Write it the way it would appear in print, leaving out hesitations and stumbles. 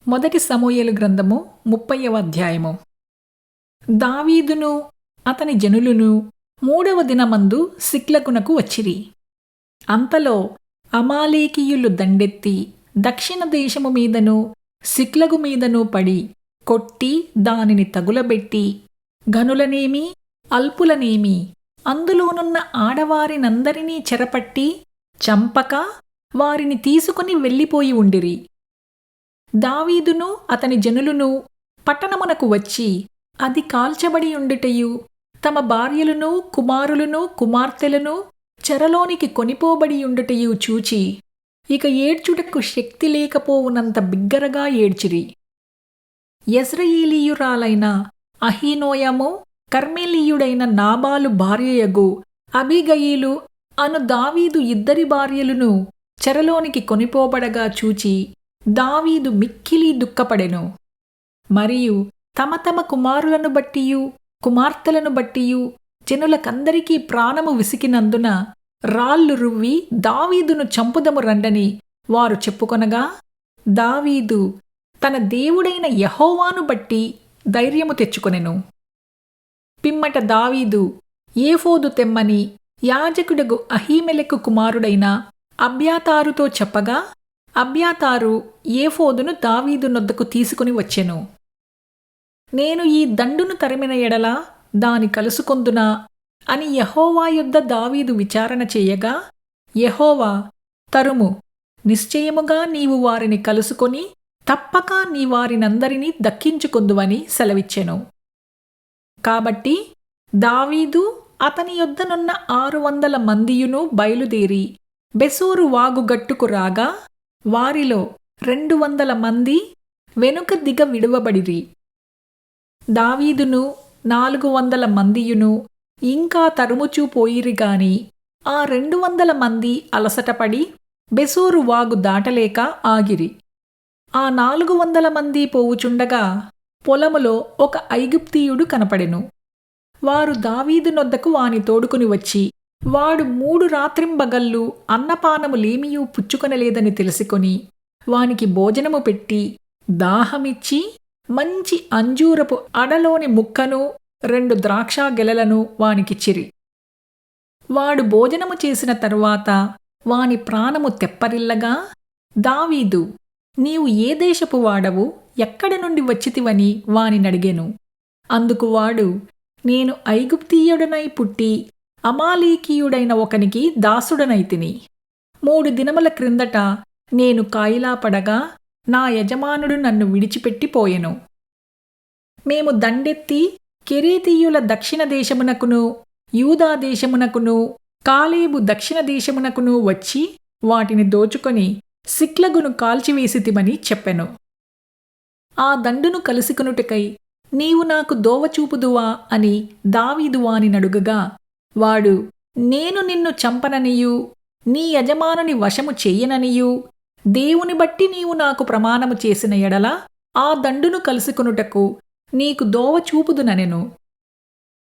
మొదటి సమూయేలు గ్రంథము 30వ అధ్యాయము. దావీదును అతని జనులును 3వ దినమందు సిక్లగునకు వచ్చిరి. అంతలో అమాలేకీయులు దండెత్తి దక్షిణ దేశము మీదను సిక్లగు మీదను పడి కొట్టి దానిని తగులబెట్టి గనులనేమి అల్పులనేమి అందులోనున్న ఆడవారినందరినీ చెరపట్టి చంపక వారిని తీసుకుని వెళ్ళిపోయి ఉండిరి. దావీదును అతని జనులును పట్టణమునకు వచ్చి అది కాల్చబడి ఉండుటయు తమ భార్యలను కుమారులను కుమార్తెలను చెరలోనికి కొనిపోబడి ఉండుటయు చూచి ఇక ఏడ్చుటకు శక్తి లేకపోవునంత బిగ్గరగా ఏడ్చిరి. యెజ్రెయేలీయురాలైన అహీనోయము కర్మెలీయుడైన నాబాలు భార్యయగు అబీగయీలు అను దావీదు ఇద్దరి భార్యలను చెరలోనికి కొనిపోబడగా చూచి దావీదు మిక్కిలి దుఃఖపడెను. మరియు తమ తమ కుమారులను బట్టియు కుమార్తెలను బట్టియు జనులకందరికీ ప్రాణము విసికినందున రాళ్ళు రువ్వి దావీదును చంపుదము రండని వారు చెప్పుకొనగా దావీదు తన దేవుడైన యెహోవాను బట్టి ధైర్యము తెచ్చుకొనెను. పిమ్మట దావీదు ఏఫోదు తెమ్మని యాజకుడగు అహీమెలెకు కుమారుడైన అబ్యాతారుతో చెప్పగా అబ్యాతారు ఏఫోదును దావీదు నొద్దకు తీసుకుని వచ్చెను. నేను ఈ దండును తరిమిన ఎడల దాని కలుసుకొందునా అని యెహోవా యొద్ద దావీదు విచారణ చేయగా యెహోవా తరుము, నిశ్చయముగా నీవు వారిని కలుసుకొని తప్పక నీ వారినందరినీ దక్కించుకొందువని సెలవిచ్చెను. కాబట్టి దావీదు అతని యొద్దనున్న 600 మందియును బయలుదేరి బెసోరు వాగు గట్టుకు రాగా వారిలో 200 మంది వెనుక దిగ విడువబడిరి. దావీదును 400 మందియును ఇంకా తరుముచూ పోయిరిగాని ఆ 200 మంది అలసటపడి బెసోరు వాగు దాటలేక ఆగిరి. ఆ 400 మంది పోవుచుండగా పొలములో ఒక ఐగుప్తీయుడు కనపడెను. వారు దావీదు నొద్దకు వాని తోడుకుని వచ్చి వాడు 3 రాత్రింబగళ్ళు అన్నపానములేమియూ పుచ్చుకొనలేదని తెలుసుకొని వానికి భోజనము పెట్టి దాహమిచ్చి మంచి అంజూరపు అడలోని ముక్కను 2 ద్రాక్షా గెలలను వానికిచ్చిరి. వాడు భోజనము చేసిన తరువాత వాని ప్రాణము తెప్పరిల్లగా దావీదు నీవు ఏ దేశపు వాడవు, ఎక్కడి నుండి వచ్చితివని వానినడిగెను. అందుకు వాడు నేను ఐగుప్తీయుడనై పుట్టి అమాలేకీయుడైన ఒకనికి దాసుడనైతిని. 3 దినముల క్రిందట నేను కాయిలా పడగా నా యజమానుడు నన్ను విడిచిపెట్టిపోయెను. మేము దండెత్తి కెరేతీయుల దక్షిణ దేశమునకును యూదా దేశమునకును కాలేబు దక్షిణ దేశమునకును వచ్చి వాటిని దోచుకొని సిక్లగును కాల్చివేసితిమని చెప్పెను. ఆ దండును కలుసుకొనుటకై నీవు నాకు దోవచూపుదువా అని దావీదు వానినడుగగా వాడు నేను నిన్ను చంపననియూ నీ యజమానుని వశము చెయ్యననియూ దేవుని బట్టి నీవు నాకు ప్రమాణము చేసిన ఎడల ఆ దండును కలుసుకొనుటకు నీకు దోవచూపుదుననెను.